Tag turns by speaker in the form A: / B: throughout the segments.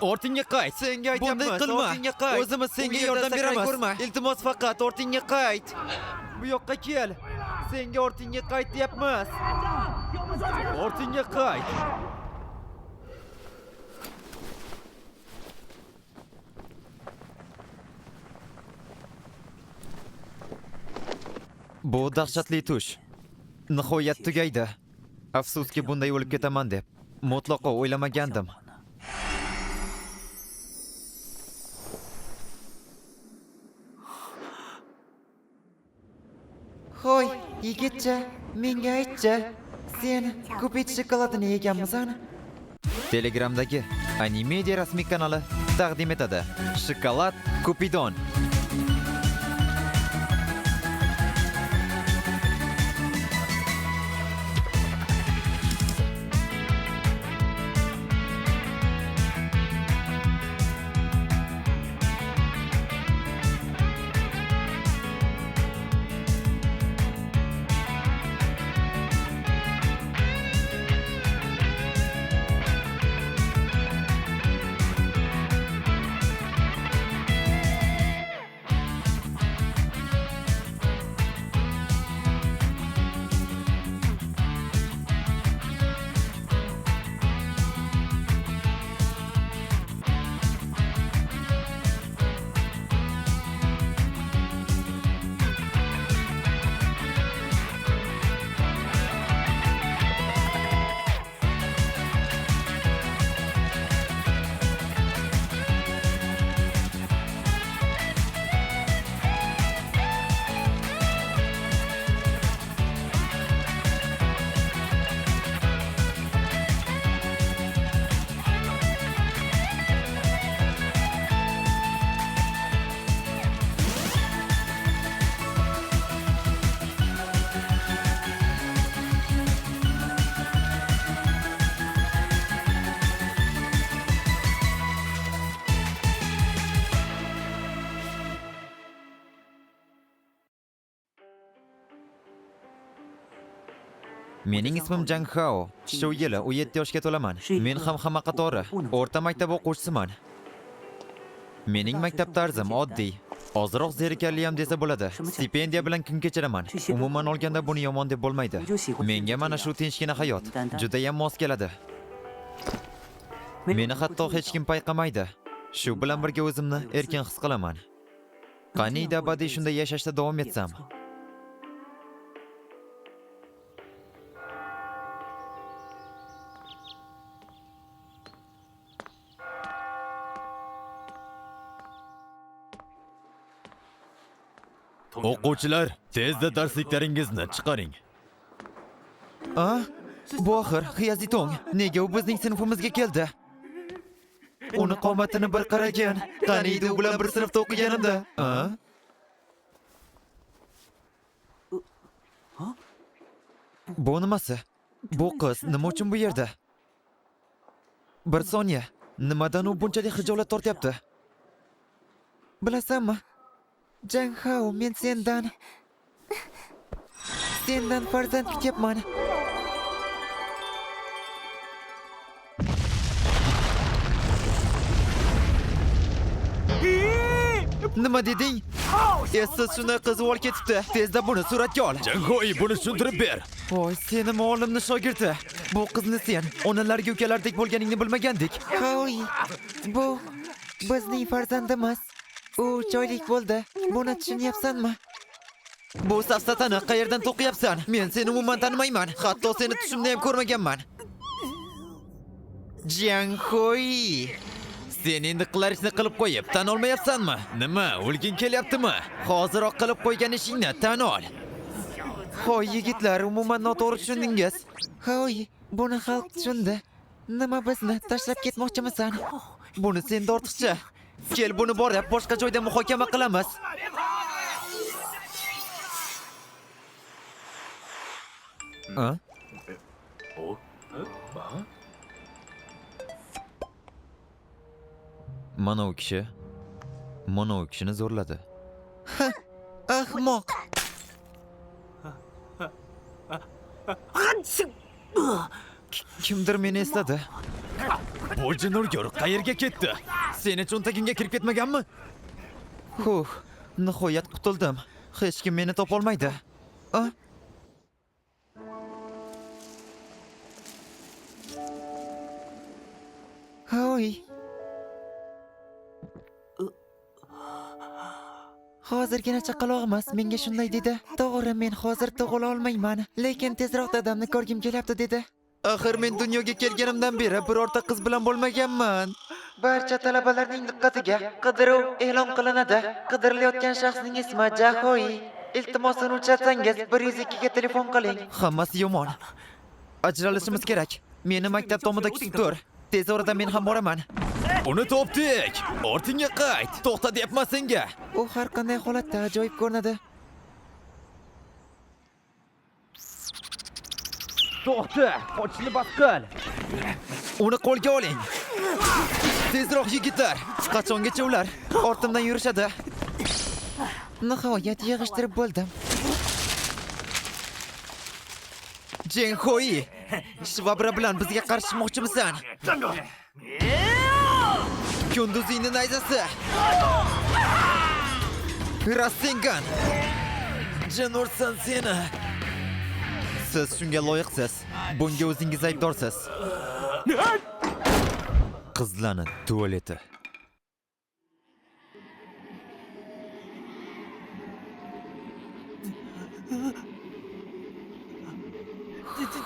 A: Ortingga qayt.
B: Senga aytyapman,
A: Bunday qilma.
B: ortingga qayt.
A: O'zimiz senga
B: Bu yerda
A: yordam
B: sakrab
A: beramiz.
B: ko'rma.
A: Iltimos faqat ortingga qayt. Bu yoqqa kel. Senga ortingga qayt deyapmiz. Ortingga qayt. Bu dahshatli tush. Nihoyat tugaydi. Afsuski bunday o'lib ketaman deb mutlaqo o'ylamagandim. Hoy, yigitcha, menga aytchi. Sen Kupit shokoladini yeganmisan? Telegramdagi Animedia rasmiy kanali taqdim etadi. Shokolad Kupidon. Mening ismim Jang Hao. Shu yili 17 yoshga to'laman. Men ham hamma qatori o'rta maktab o'quvchisiman. Mening maktab tarzim oddiy. Ozroq zerikarli ham desa bo'ladi. Stipendiya bilan kun kechiraman. Umuman olganda buni yomon deb bo'lmaydi. Menga mana shu tinchgina hayot juda ham mos keladi. Meni hatto hech kim payqamaydi. Shu bilan birga o'zimni erkin his qilaman. Qaniydi abadiy shunday yashashda davom etsam. O'quvchilar, tezda darsliklaringizni chiqaring. Bu oxir Xiyazitong nega u bizning sinfimizga keldi? Uni qomatini bir qaragan. Qaniydi u bilan bir sinfda o'qiganimda. Bu nimasi? Bu qiz nima uchun bu yerda? Bir soniya. Nimadan u bunchalik xijolat tortyapti? Bilasanmi? Jang Hao, men sendan farzand kutyapman. Nima deding? Siz shunday qizni olib ketibdi. Tezda buni suratga ol.
C: Jang Hao, buni tushuntirib ber.
A: Voy, seni muallimni shogirdi. Bu qizni sen onalarga ukalardek bo'lganingni bilmagandik. Hoy, bu bizning farzandimiz. U joylik bo'ldi. Buni tushunyapsanmi? Bu safsatani qayerdan to'qiyapsan? Men seni umuman tanimayman. Hatto seni tushimda ham ko'rmaganman. Jang Hao, sen endi qilarishni qilib qo'yib, tan olmayapsanmi? Nima, o'lging kelyaptimi? Hoziroq qilib qo'ygan ishingni tan ol. Hoy yigitlar, umuman noto'g'ri tushundingiz. Hoy, buni xalq tushundi. Nima bizni tashlab ketmoqchimisan? Buni senda ortiqcha. Kel, buni borib boshqa joyda muhokama qilamiz. Mana u kishi Mana u kishini zo'rladi. Ahmoq. Kimdir meni esladi. Bo'ji Nurgur qayerga ketdi? Seni cho'ntagingga kirib ketmaganmi? Nihoyat qutuldim. Hech kim meni topolmaydi. Hoy. Hozirgina chaqalog'imiz menga shunday dedi. To'g'ri, men hozir tug'ila olmayman, lekin tezroq dadamni ko'rgim kelyapti dedi. Axir men dunyoga kelganimdan beri birorta qiz bilan bo'lmaganman. Barcha talabalarning diqqatiga qidiruv e'lon qilinadi. Qidirilayotgan shaxsning ismi Jahoy. Iltimos uni o'chirsangiz 102 ga telefon qiling. Hammasi yomon. Ajralishimiz kerak. Meni maktab tomida kutib tur. Tez orada men ham boraman. Uni topdik. Ortingga qayt. To'xta deyapman senga. U har qanday holatda ajoyib ko'rinadi. To'xta, qochishni bas qil. Uni qo'lga oling. Tezroq yigitlar. Qachongacha ular ortimdan yurishadi? Nihoyat yig'ishtirib bo'ldim. Jenhoi, Shvabra bilan bizga qarshimoqchimisan? Kunduzingni nayzasi. Rasengan. Jin ursan seni. Siz shunga loyiqsiz. Bunga o'zingiz aybdorsiz. Qizlarning tualeti.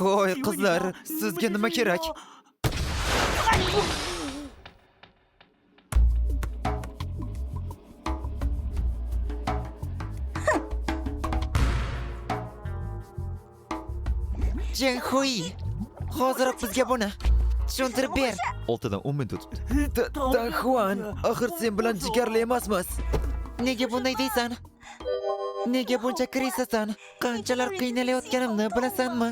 A: Voy qizlar, sizga nima kerak? Jenhoi, hoziroq bizga buni tushuntirib ber. Oltidan 10 minut o'tibdi. Daxuan, axir sen bilan jigarli emasmiz. Nega bunday deysan? Nega buncha kirisasan? Qanchalar qiynalayotganimni bilasanmi?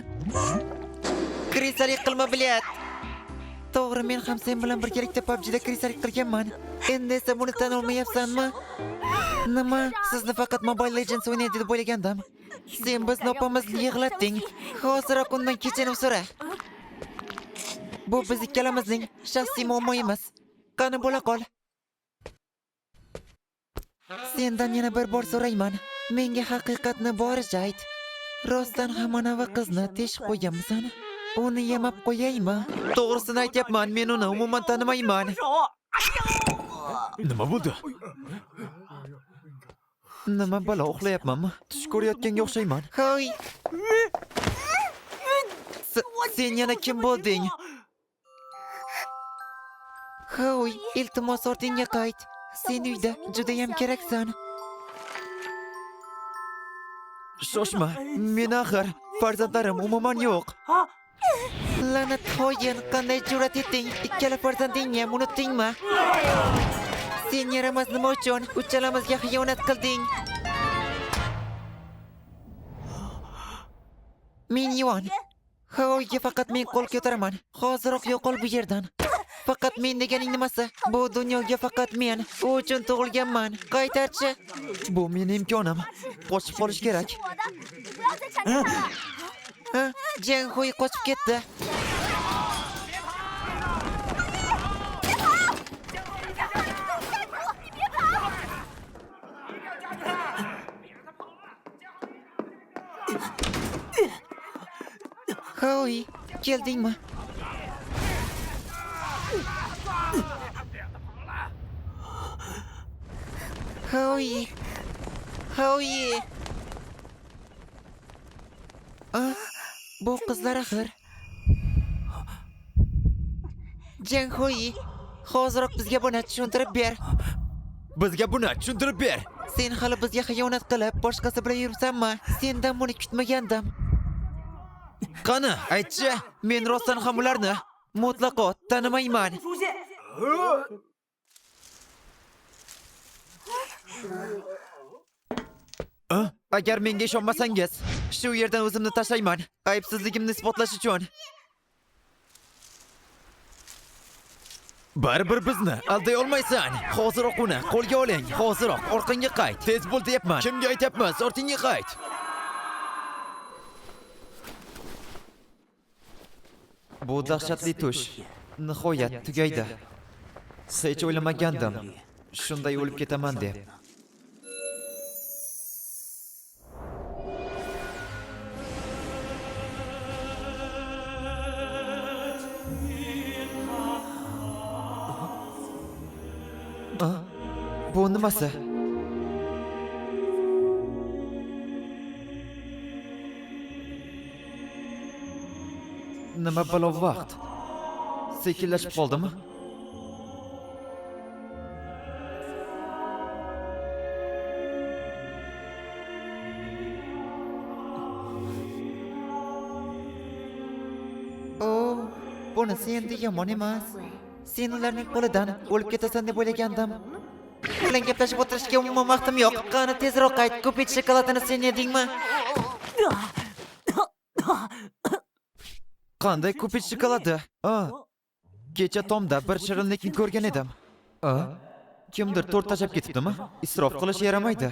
A: Kirisalik qilma, bilyat. To'g'ri, men ham sen bilan birgalikda PUBG'da kirisalik qilganman. Endi esa buni tan olmayapsanmi? Nima? Sizni faqat Mobile Legends o'ynaydi deb o'ylagandim. Sen bizni opamizni yig'latding. Hoziroq undan kechirim so'ra. Bu biz ikkalamizning shaxsiy muammoyimiz. Qani bo'la qol. Sendan yana bir bor so'rayman. Menga haqiqatni boricha ayt. Rostdan ham anavi qizni teshib qo'yganmisan? Uni yemab qo'yaymi? To'g'risini aytyapman, men uni umuman tanimayman. Nima bo'ldi? Nima balo, uxlayapmanmi? Tush ko'rayotganga o'xshayman. Hoy! Sen yana kim bo'lding? Hoy, iltimos ortingga qayt. Sen uyda juda ham keraksan. Shoshma, men axir farzandlarim umuman yo'q. La'nat xo'yin, qanday jur'at etding? Ikkala farzandingni ham unutdingmi? Sen yaramas nima uchun uchalamizga xiyonat qilding? Men Yuan. Hoyga faqat men qo'l ko'taraman. Hoziroq yo'qol bu yerdan. Faqat men deganing nimasi? Bu dunyoga faqat men u uchun tug'ilganman. Qaytarchi. Bu mening imkonim. Qochib qolish kerak. Jenhoi qochib ketdi. Hoy, keldingmi? Hoy. Bu qizlar axir. Jenhoi, hoziroq bizga buni tushuntirib ber. Bizga buni tushuntirib ber. Sen hali bizga xiyonat qilib, boshqasi bilan yuribsanmi? Sendan buni kutmagandim. Qani, aytchi, men rostdan ham ularni mutlaqo tanimayman. Agar menga ishonmasangiz, shu yerdan o'zimni tashlayman, aybsizligimni isbotlash uchun. Baribir bizni alday olmaysan. Hoziroq uni qo'lga oling. Hoziroq orqangga qayt. Tez bo'l deyapman. Kimga aytyapmiz? Ortingga qayt. Bu dahshatli tush nihoyat tugaydi. Hech o'ylamagandim. Shunday o'lib ketaman deb. Bu nimasi? Nima balo vaqt? Sekinlashib qoldimi? Bunisi endi yomon emas. Sen ularning qo'lidan o'lib ketasan deb o'ylagandim. Bilan gaplashib o'tirishga umuman vaqtim yo'q. Qani tezroq qayt. Ko'pich shokoladini sen yedingmi? Qanday ko'pich shokoladi? Kecha tomda bir shirinlikni ko'rgan edim. Kimdir to'rt tashlab ketibdimi? Isrof qilish yaramaydi.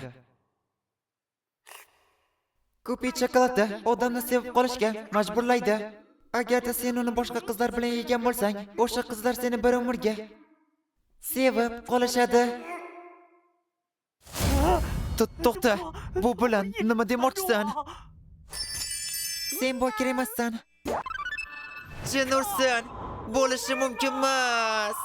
A: Ko'pich shokoladi odamni sevib qolishga majburlaydi. Agarda sen uni boshqa qizlar bilan yegan bo'lsang, o'sha qizlar seni bir umrga sevib qolishadi. To'xta, bu bilan nima demoqchisan? Sen bokir emassan. Jin ursin, bo'lishi mumkin emas.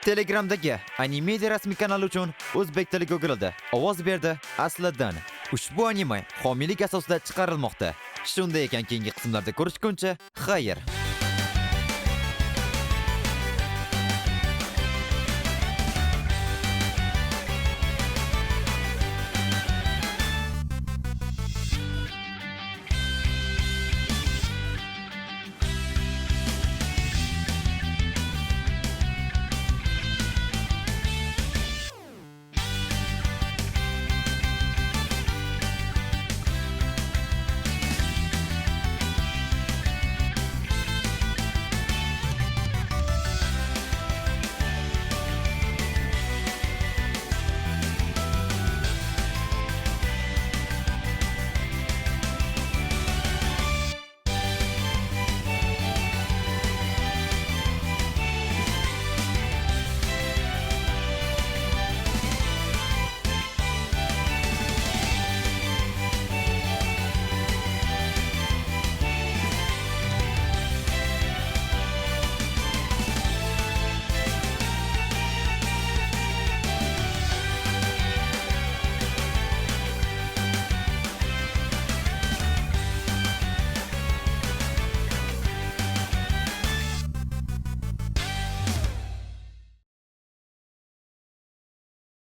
A: Telegramdagi Animedia rasmiy kanali uchun o'zbek tiliga o'girildi. Ovoz berdi Asliddin. Ushbu anime homiylik asosida chiqarilmoqda. Shunday ekan, keyingi qismlarda ko'rishguncha, xayr.